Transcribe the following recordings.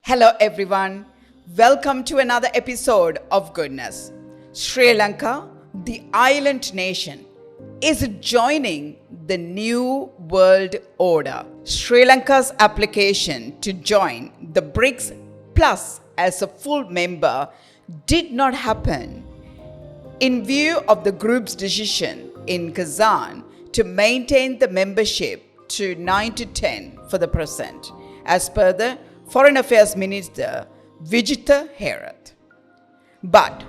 Hello everyone, welcome to another episode of Goodness. Sri Lanka, the island nation, is joining the new world order. Sri Lanka's application to join the BRICS Plus as a full member did not happen in view of the group's decision in Kazan to maintain the membership to 9 to 10 for the present, as per the Foreign Affairs Minister Vijitha Herath. But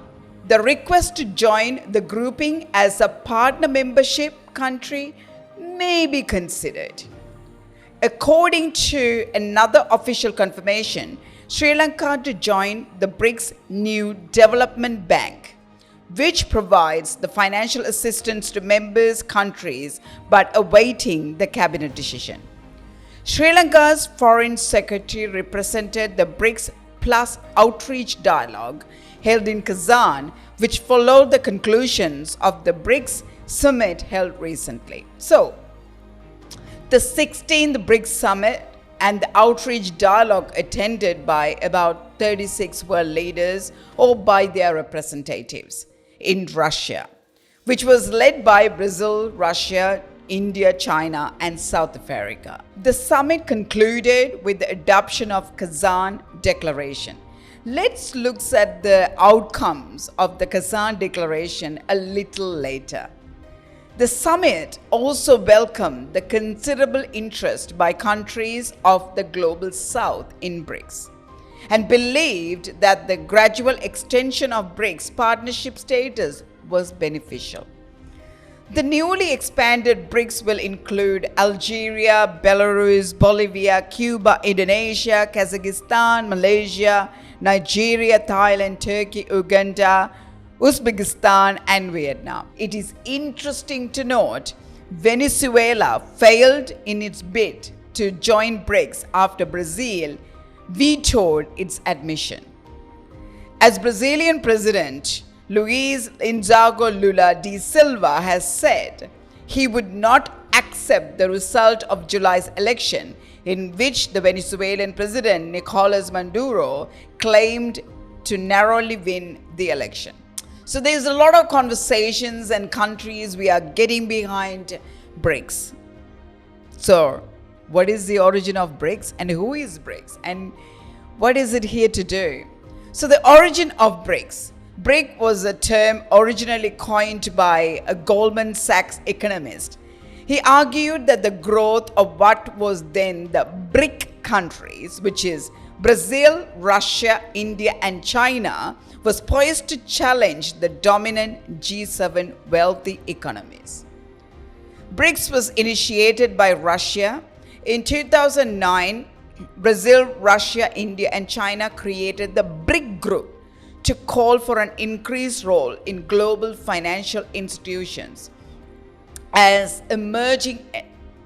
the request to join the grouping as a partner membership country may be considered. According to another official confirmation, Sri Lanka to join the BRICS New Development Bank, which provides the financial assistance to members' countries but awaiting the cabinet decision. Sri Lanka's Foreign Secretary represented the BRICS Plus outreach dialogue held in Kazan, which followed the conclusions of the BRICS summit held recently. So, the 16th BRICS summit and the outreach dialogue attended by about 36 world leaders or by their representatives in Russia, which was led by Brazil, Russia, India, China, and South Africa. The summit concluded with the adoption of Kazan Declaration. Let's look at the outcomes of the Kazan Declaration a little later. The summit also welcomed the considerable interest by countries of the Global South in BRICS and believed that the gradual extension of BRICS partnership status was beneficial. The newly expanded BRICS will include Algeria, Belarus, Bolivia, Cuba, Indonesia, Kazakhstan, Malaysia, Nigeria, Thailand, Turkey, Uganda, Uzbekistan, and Vietnam. It is interesting to note Venezuela failed in its bid to join BRICS after Brazil vetoed its admission. As Brazilian President Luiz Inacio Lula da Silva has said, he would not accept the result of July's election in which the Venezuelan President Nicolas Maduro claimed to narrowly win the election. So there's a lot of conversations and countries we are getting behind BRICS. So what is the origin of BRICS and who is BRICS and what is it here to do? So the origin of BRICS. BRIC was a term originally coined by a Goldman Sachs economist. He argued that the growth of what was then the BRIC countries, which is Brazil, Russia, India, and China, was poised to challenge the dominant G7 wealthy economies. BRICS was initiated by Russia. In 2009, Brazil, Russia, India, and China created the BRIC group to call for an increased role in global financial institutions as emerging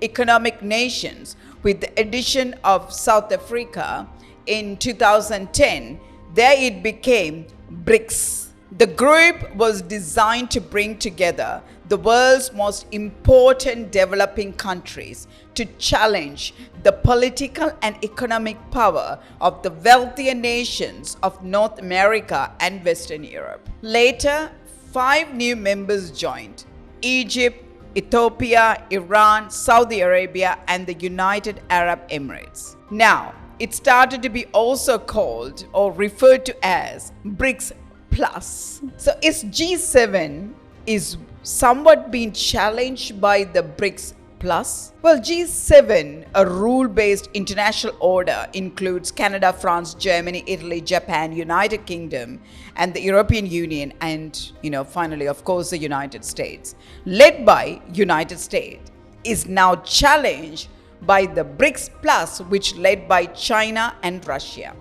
economic nations. With the addition of South Africa in 2010, there it became BRICS. The group was designed to bring together the world's most important developing countries to challenge the political and economic power of the wealthier nations of North America and Western Europe. Later, 5 new members joined: Egypt, Ethiopia, Iran, Saudi Arabia, and the United Arab Emirates. Now, it started to be also called or referred to as BRICS Plus. So its G7 is somewhat being challenged by the BRICS Plus. Well, G7, a rule-based international order, includes Canada, France, Germany, Italy, Japan, United Kingdom, and the European Union, and finally, of course, the United States. Led by United States, is now challenged by the BRICS Plus, which led by China and Russia.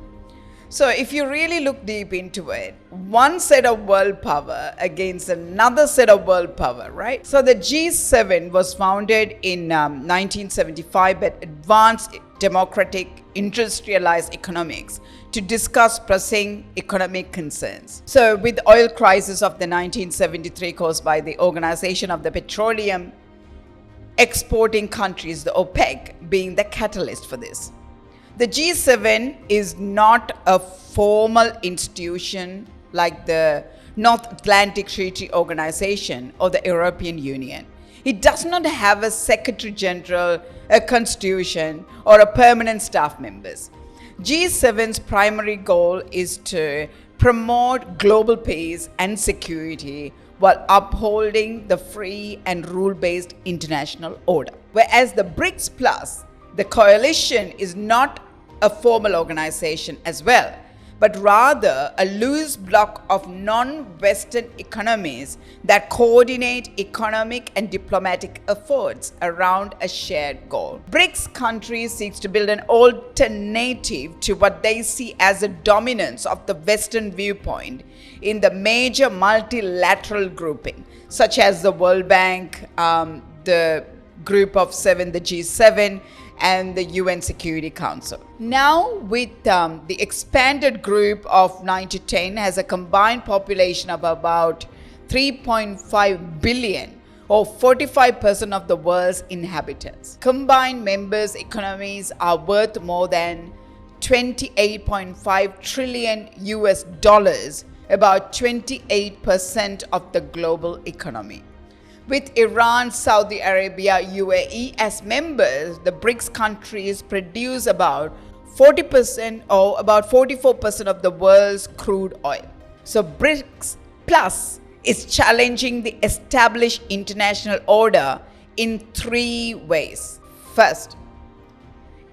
So if you really look deep into it, one set of world power against another set of world power, right? So the G7 was founded in 1975 by advanced democratic industrialized economics to discuss pressing economic concerns. So with the oil crisis of the 1973 caused by the Organization of the Petroleum Exporting Countries, the OPEC, being the catalyst for this. The G7 is not a formal institution like the North Atlantic Treaty Organization or the European Union. It does not have a Secretary General, a constitution, or a permanent staff members. G7's primary goal is to promote global peace and security while upholding the free and rule-based international order. Whereas the BRICS Plus, the coalition, is not a formal organization as well, but rather a loose block of non-Western economies that coordinate economic and diplomatic efforts around a shared goal. BRICS countries seek to build an alternative to what they see as a dominance of the Western viewpoint in the major multilateral grouping, such as the World Bank, the Group of Seven, the G7, and the UN Security Council. Now, with the expanded group of 9 to 10 has a combined population of about 3.5 billion, or 45% of the world's inhabitants. Combined members' economies are worth more than $28.5 trillion US dollars, about 28% of the global economy. With Iran, Saudi Arabia, UAE as members, the BRICS countries produce about 40% or about 44% of the world's crude oil. So BRICS Plus is challenging the established international order in 3 ways. First,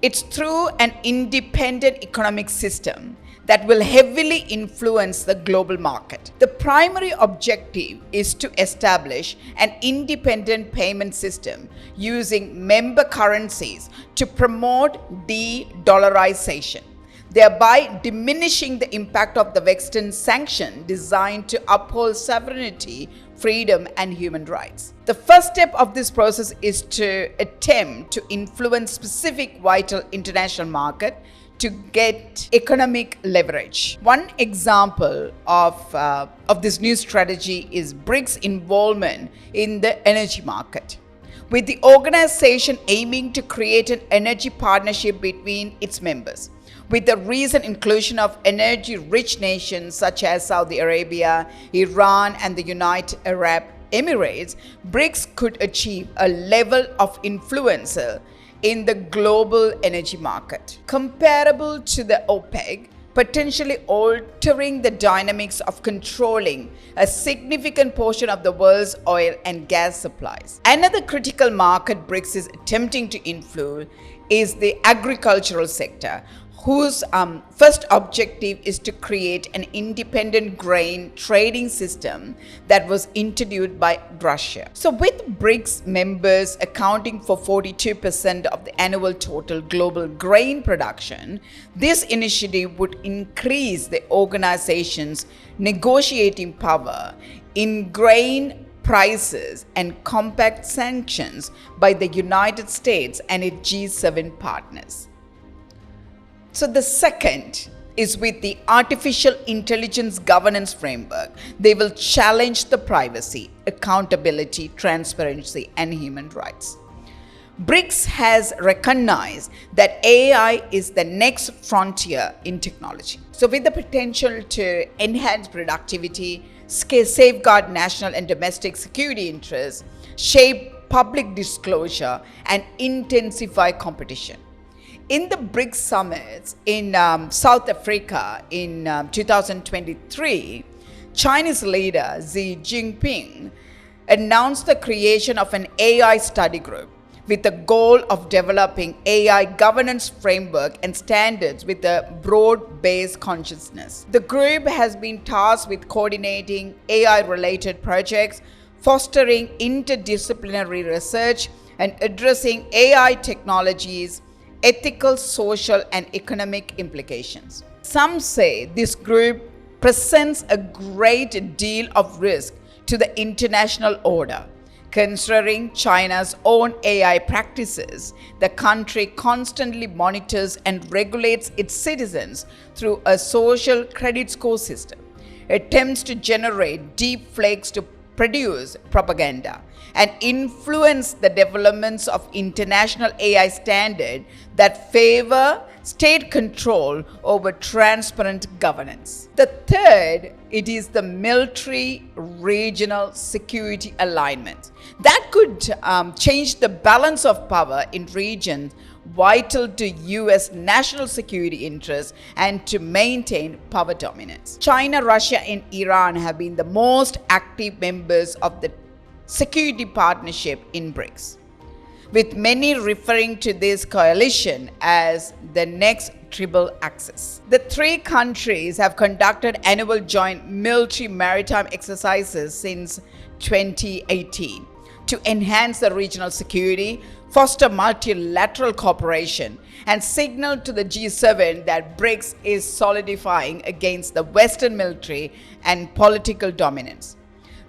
it's through an independent economic system that will heavily influence the global market. The primary objective is to establish an independent payment system using member currencies to promote de-dollarization, thereby diminishing the impact of the Western sanction designed to uphold sovereignty, freedom, and human rights. The first step of this process is to attempt to influence specific vital international market to get economic leverage. One example of this new strategy is BRICS involvement in the energy market, with the organization aiming to create an energy partnership between its members. With the recent inclusion of energy-rich nations such as Saudi Arabia, Iran, and the United Arab Emirates, BRICS could achieve a level of influence in the global energy market, comparable to the OPEC, potentially altering the dynamics of controlling a significant portion of the world's oil and gas supplies. Another critical market BRICS is attempting to influence is the agricultural sector, whose first objective is to create an independent grain trading system that was introduced by Russia. So with BRICS members accounting for 42% of the annual total global grain production, this initiative would increase the organization's negotiating power in grain prices and combat sanctions by the United States and its G7 partners. So the second is with the artificial intelligence governance framework. They will challenge the privacy, accountability, transparency, and human rights. BRICS has recognized that AI is the next frontier in technology. So with the potential to enhance productivity, safeguard national and domestic security interests, shape public disclosure, and intensify competition. In the BRICS summits in South Africa in 2023, Chinese leader Xi Jinping announced the creation of an AI study group with the goal of developing AI governance framework and standards with a broad-based consciousness. The group has been tasked with coordinating AI-related projects, fostering interdisciplinary research, and addressing AI technologies, ethical, social, and economic implications. Some say this group presents a great deal of risk to the international order. Considering China's own AI practices, the country constantly monitors and regulates its citizens through a social credit score system, attempts to generate deep fakes to produce propaganda, and influence the developments of international AI standards that favor state control over transparent governance. The third, it is the military regional security alignment. That could change the balance of power in regions vital to US national security interests and to maintain power dominance. China, Russia, and Iran have been the most active members of the security partnership in BRICS, with many referring to this coalition as the next triple axis. The three countries have conducted annual joint military maritime exercises since 2018 to enhance the regional security, foster multilateral cooperation, and signal to the G7 that BRICS is solidifying against the Western military and political dominance.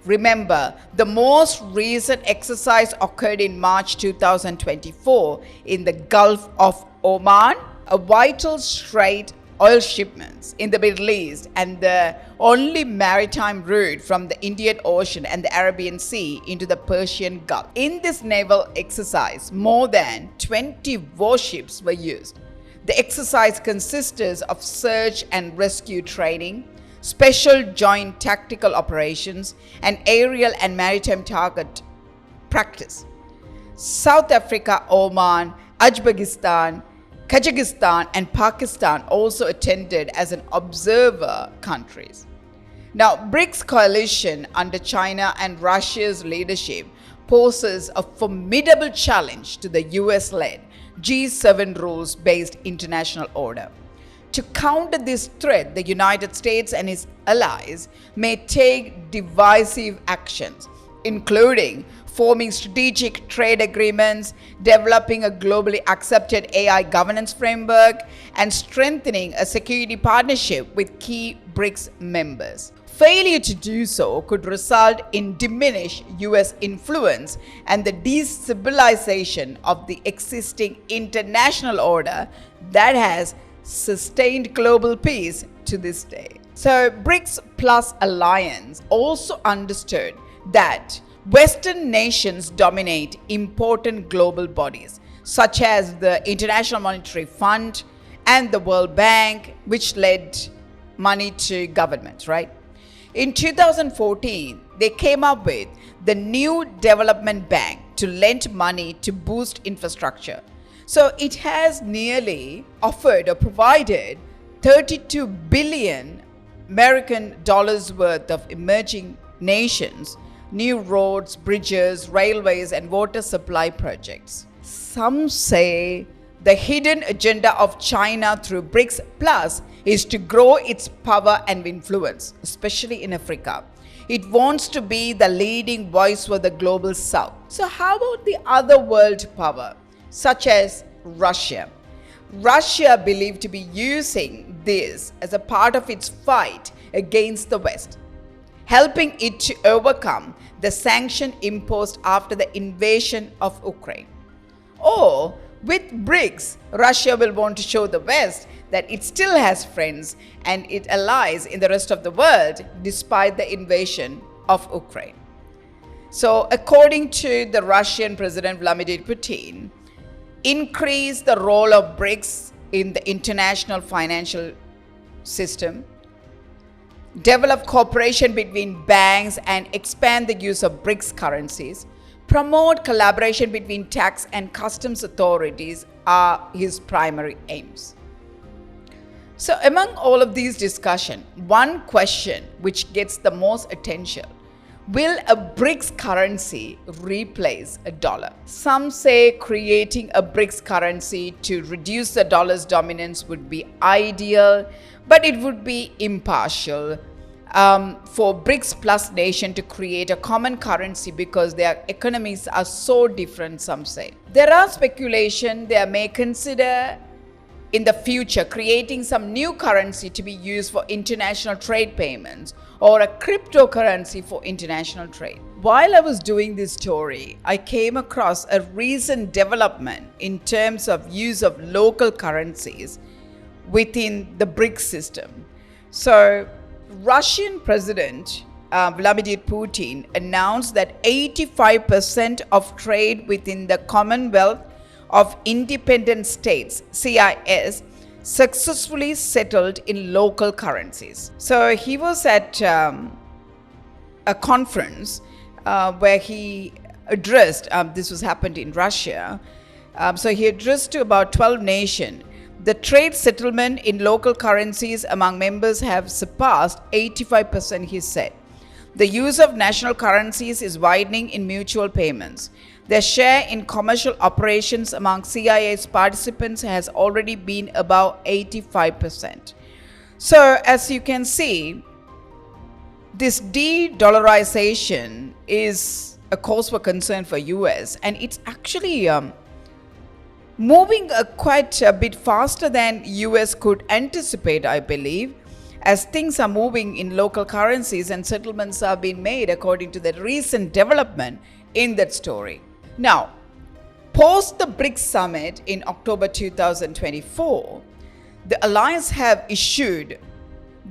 Remember, the most recent exercise occurred in March 2024 in the Gulf of Oman, a vital strait oil shipments in the Middle East and the only maritime route from the Indian Ocean and the Arabian Sea into the Persian Gulf. In this naval exercise, more than 20 warships were used. The exercise consisted of search and rescue training, special joint tactical operations, and aerial and maritime target practice. South Africa, Oman, Uzbekistan, Kazakhstan, and Pakistan also attended as an observer countries. Now, BRICS coalition under China and Russia's leadership poses a formidable challenge to the US-led G7 rules-based international order. To counter this threat, the United States and its allies may take divisive actions, including forming strategic trade agreements, developing a globally accepted AI governance framework, and strengthening a security partnership with key BRICS members. Failure to do so could result in diminished US influence and the destabilization of the existing international order that has sustained global peace to this day. So, BRICS Plus Alliance also understood that Western nations dominate important global bodies such as the International Monetary Fund and the World Bank, which led money to governments, right? In 2014, they came up with the New Development Bank to lend money to boost infrastructure. So it has nearly offered or provided 32 billion American dollars worth of emerging nations new roads, bridges, railways, and water supply projects. Some say the hidden agenda of China through BRICS Plus is to grow its power and influence, especially in Africa. It wants to be the leading voice for the global south. So how about the other world power, such as Russia? Russia believed to be using this as a part of its fight against the West, helping it to overcome the sanction imposed after the invasion of Ukraine. Or with BRICS, Russia will want to show the West that it still has friends and it allies in the rest of the world despite the invasion of Ukraine. So according to the Russian President Vladimir Putin, increase the role of BRICS in the international financial system, develop cooperation between banks and expand the use of BRICS currencies, promote collaboration between tax and customs authorities are his primary aims. So among all of these discussions, one question which gets the most attention: will a BRICS currency replace a dollar? Some say creating a BRICS currency to reduce the dollar's dominance would be ideal, but it would be impartial for BRICS Plus nation to create a common currency because their economies are so different, some say. There are speculation they may consider in the future creating some new currency to be used for international trade payments or a cryptocurrency for international trade. While I was doing this story, I came across a recent development in terms of use of local currencies within the BRICS system. So, Russian President Vladimir Putin announced that 85% of trade within the Commonwealth of Independent States, CIS, successfully settled in local currencies. So he was at a conference where he addressed, this was happened in Russia, so he addressed to about 12 nations. The trade settlement in local currencies among members have surpassed 85%, he said. The use of national currencies is widening in mutual payments. Their share in commercial operations among CIA's participants has already been above 85%. So as you can see, this de-dollarization is a cause for concern for US, and it's actually moving quite a bit faster than US could anticipate, I believe, as things are moving in local currencies and settlements are being made according to the recent development in that story. Now, post the BRICS summit in October 2024, the alliance have issued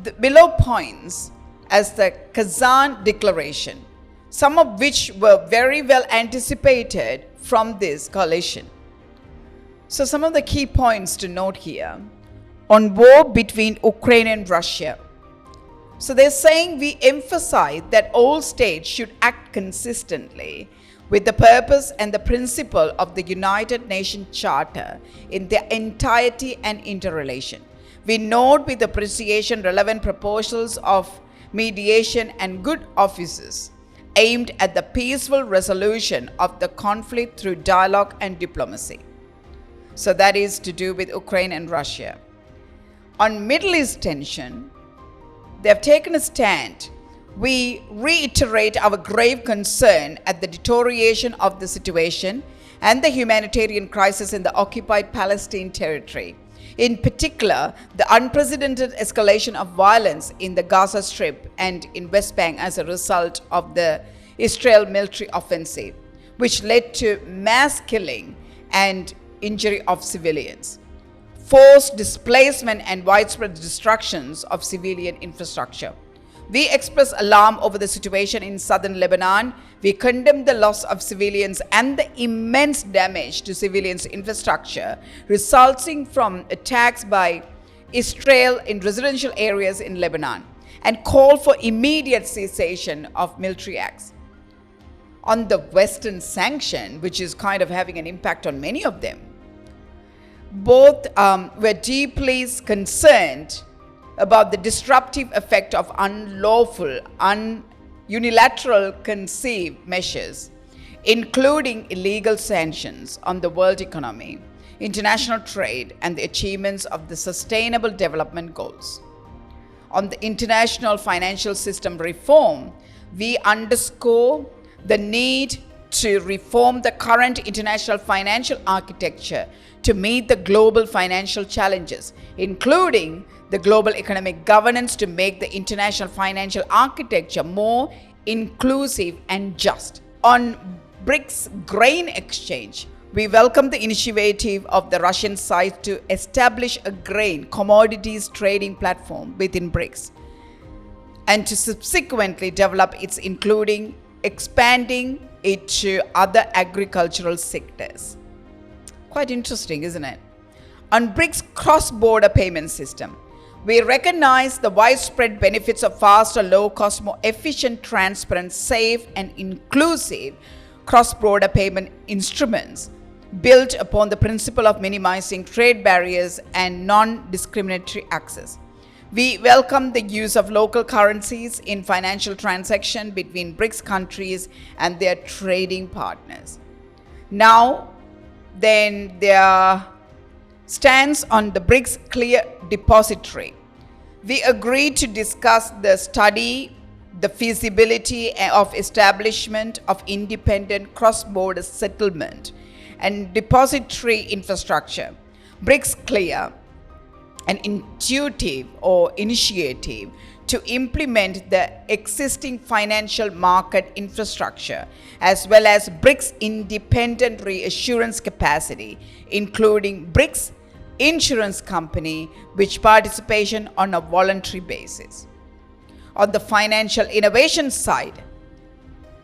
the below points as the Kazan declaration, some of which were very well anticipated from this coalition. So some of the key points to note here: on war between Ukraine and Russia. So they're saying we emphasize that all states should act consistently with the purpose and the principle of the United Nations Charter in their entirety and interrelation. We note with appreciation relevant proposals of mediation and good offices aimed at the peaceful resolution of the conflict through dialogue and diplomacy. So that is to do with Ukraine and Russia. On Middle East tension, they have taken a stand. We reiterate our grave concern at the deterioration of the situation and the humanitarian crisis in the occupied Palestine territory. In particular, the unprecedented escalation of violence in the Gaza Strip and in West Bank as a result of the Israel military offensive, which led to mass killing and injury of civilians, forced displacement and widespread destructions of civilian infrastructure. We express alarm over the situation in southern Lebanon. We condemn the loss of civilians and the immense damage to civilians' infrastructure resulting from attacks by Israel in residential areas in Lebanon, and call for immediate cessation of military acts. On the Western sanction, which is kind of having an impact on many of them, both were deeply concerned about the disruptive effect of unlawful, unilateral conceived measures, including illegal sanctions on the world economy, international trade, and the achievements of the Sustainable Development Goals. On the international financial system reform, we underscore the need to reform the current international financial architecture to meet the global financial challenges, including the global economic governance, to make the international financial architecture more inclusive and just. On BRICS grain exchange, we welcome the initiative of the Russian side to establish a grain commodities trading platform within BRICS, and to subsequently develop its, including expanding it to other agricultural sectors. Quite interesting, isn't it? On BRICS cross-border payment system, we recognize the widespread benefits of faster, low-cost, more efficient, transparent, safe, and inclusive cross-border payment instruments built upon the principle of minimizing trade barriers and non-discriminatory access. We welcome the use of local currencies in financial transactions between BRICS countries and their trading partners. Now, then, their stance on the BRICS Clear Depository. We agreed to discuss the study, the feasibility of establishment of independent cross-border settlement and depository infrastructure. BRICS Clear, an intuitive or initiative to implement the existing financial market infrastructure, as well as BRICS independent reassurance capacity, including BRICS insurance company, which participation on a voluntary basis. On the financial innovation side,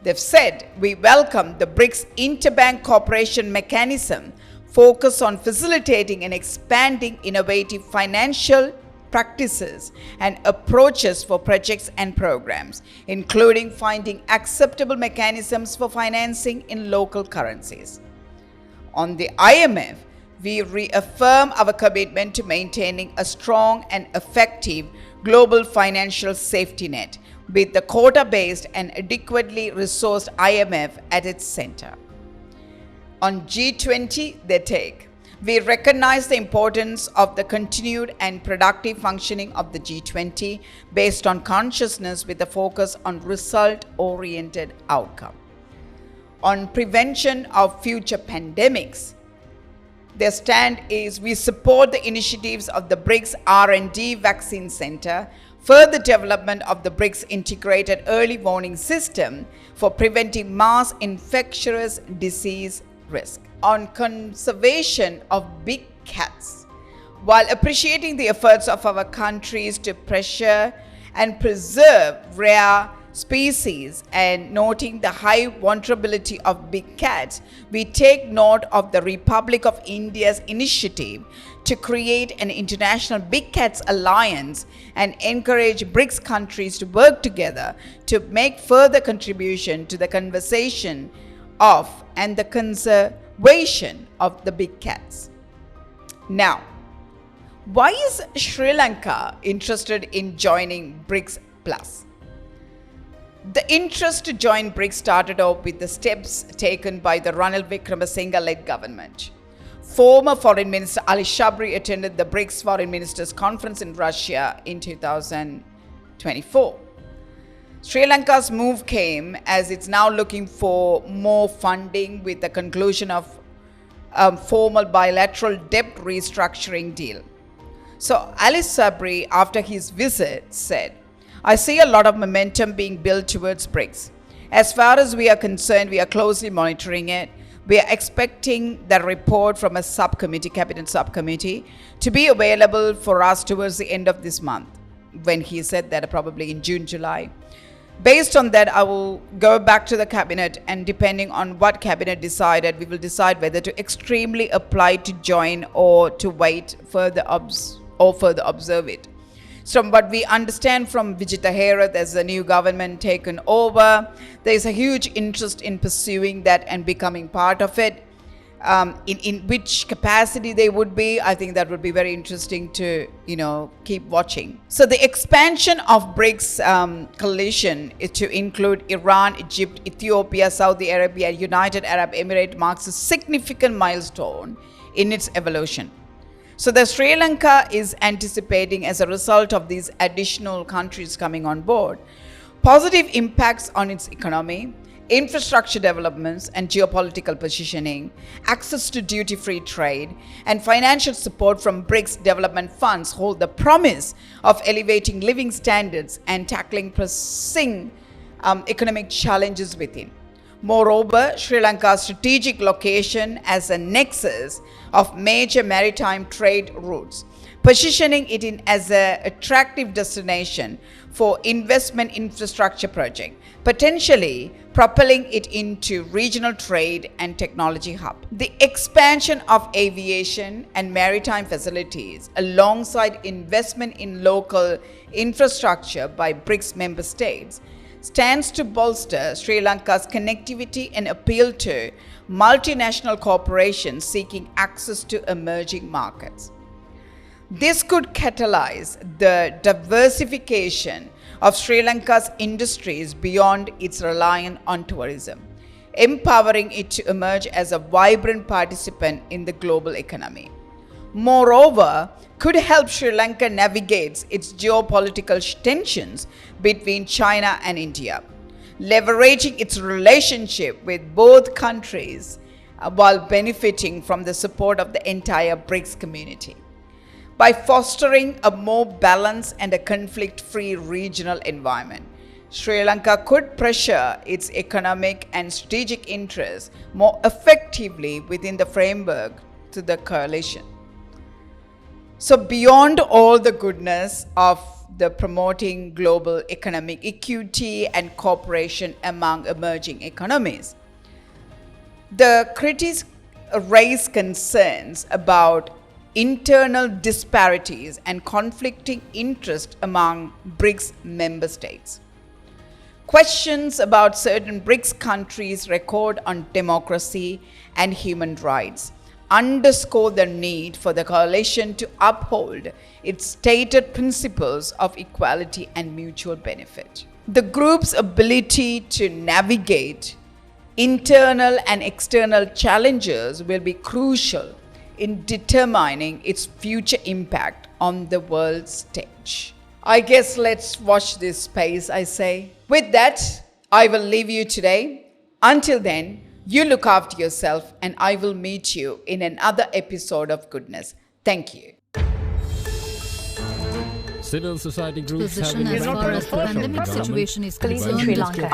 they've said we welcome the BRICS interbank cooperation mechanism focus on facilitating and expanding innovative financial practices and approaches for projects and programs, including finding acceptable mechanisms for financing in local currencies. On the IMF, we reaffirm our commitment to maintaining a strong and effective global financial safety net with the quota-based and adequately resourced IMF at its center. On G20, they take. We recognize the importance of the continued and productive functioning of the G20 based on consciousness with a focus on result-oriented outcome. On prevention of future pandemics, their stand is we support the initiatives of the BRICS R&D Vaccine Center, further development of the BRICS integrated early warning system for preventing mass infectious disease risk. On conservation of big cats, while appreciating the efforts of our countries to pressure and preserve rare species and noting the high vulnerability of big cats, we take note of the Republic of India's initiative to create an international Big Cats Alliance and encourage BRICS countries to work together to make further contribution to the conversation of and the conservation of the big cats. Now, why is Sri Lanka interested in joining BRICS Plus? The interest to join BRICS started off with the steps taken by the Ranil Wickremesinghe-led government. Former Foreign Minister Ali Shabri attended the BRICS Foreign Ministers Conference in Russia in 2024. Sri Lanka's move came as it's now looking for more funding with the conclusion of a formal bilateral debt restructuring deal. So Ali Sabri, after his visit, said, "I see a lot of momentum being built towards BRICS. As far as we are concerned, we are closely monitoring it. We are expecting the report from a cabinet subcommittee to be available for us towards the end of this month." When he said that, probably in June, July. Based on that, I will go back to the cabinet, and depending on what cabinet decided, we will decide whether to extremely apply to join or to wait further observe it. So from what we understand from Vijita Herath, as the new government taken over, there is a huge interest in pursuing that and becoming part of it. In which capacity they would be, I think that would be very interesting to, keep watching. So the expansion of BRICS coalition is to include Iran, Egypt, Ethiopia, Saudi Arabia, United Arab Emirates marks a significant milestone in its evolution. So the Sri Lanka is anticipating, as a result of these additional countries coming on board, positive impacts on its economy, infrastructure developments and geopolitical positioning, access to duty-free trade, and financial support from BRICS development funds hold the promise of elevating living standards and tackling pressing economic challenges within. Moreover, Sri Lanka's strategic location as a nexus of major maritime trade routes, positioning it as an attractive destination for investment infrastructure project, potentially propelling it into regional trade and technology hub. The expansion of aviation and maritime facilities alongside investment in local infrastructure by BRICS member states stands to bolster Sri Lanka's connectivity and appeal to multinational corporations seeking access to emerging markets. This could catalyze the diversification of Sri Lanka's industries beyond its reliance on tourism, empowering it to emerge as a vibrant participant in the global economy. Moreover, could help Sri Lanka navigate its geopolitical tensions between China and India, leveraging its relationship with both countries while benefiting from the support of the entire BRICS community. By fostering a more balanced and a conflict-free regional environment, Sri Lanka could pressure its economic and strategic interests more effectively within the framework to the coalition. So beyond all the goodness of the promoting global economic equity and cooperation among emerging economies, the critics raised concerns about internal disparities and conflicting interest among BRICS member states. Questions about certain BRICS countries' record on democracy and human rights underscore the need for the coalition to uphold its stated principles of equality and mutual benefit. The group's ability to navigate internal and external challenges will be crucial in determining its future impact on the world stage. I guess let's watch this space, I say. With that, I will leave you today. Until then, you look after yourself, and I will meet you in another episode of Goodness. Thank you. Civil society groups have Position as far as the pandemic situation is concerned. Sri Lanka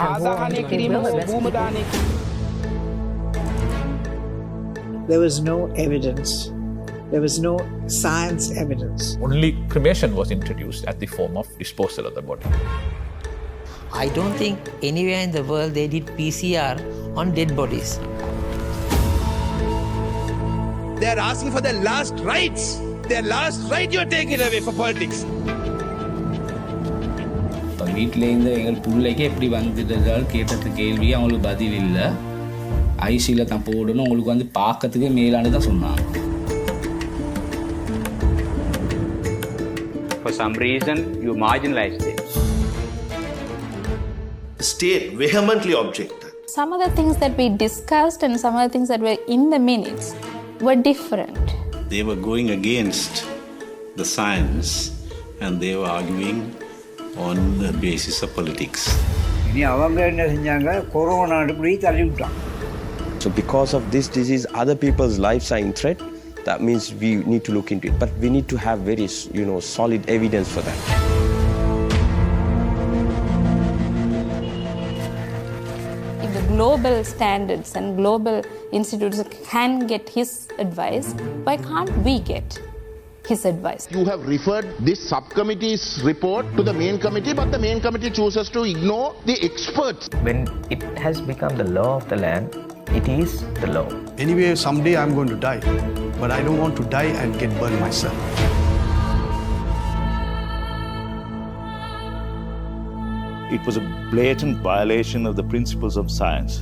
There was no evidence. There was no science evidence. Only cremation was introduced as the form of disposal of the body. I don't think anywhere in the world they did PCR on dead bodies. They are asking for their last rights. Their last right you are taking away for politics. வீட்டில் இருந்து எங்கள் பிள்ளைக்கு எப்படி வந்துடுதால் கேட்டது கேள்வி அவங்களுக்கு பதில் இல்லை. ஐசியில் தான் போடணும், உங்களுக்கு வந்து பார்க்கறதுக்கே மேலானு தான் சொன்னாங்க. For some reason, you marginalized it. The state vehemently objected. Some of the things that we discussed and some of the things that were in the minutes were different. They were going against the science and they were arguing on the basis of politics. So because of this disease, other people's lives are in threat. That means we need to look into it. But we need to have very, solid evidence for that. If the global standards and global institutes can get his advice, why can't we get his advice? You have referred this subcommittee's report to the main committee, but the main committee chooses to ignore the experts. When it has become the law of the land, it is the law. Anyway, someday I'm going to die, but I don't want to die and get burned myself. It was a blatant violation of the principles of science.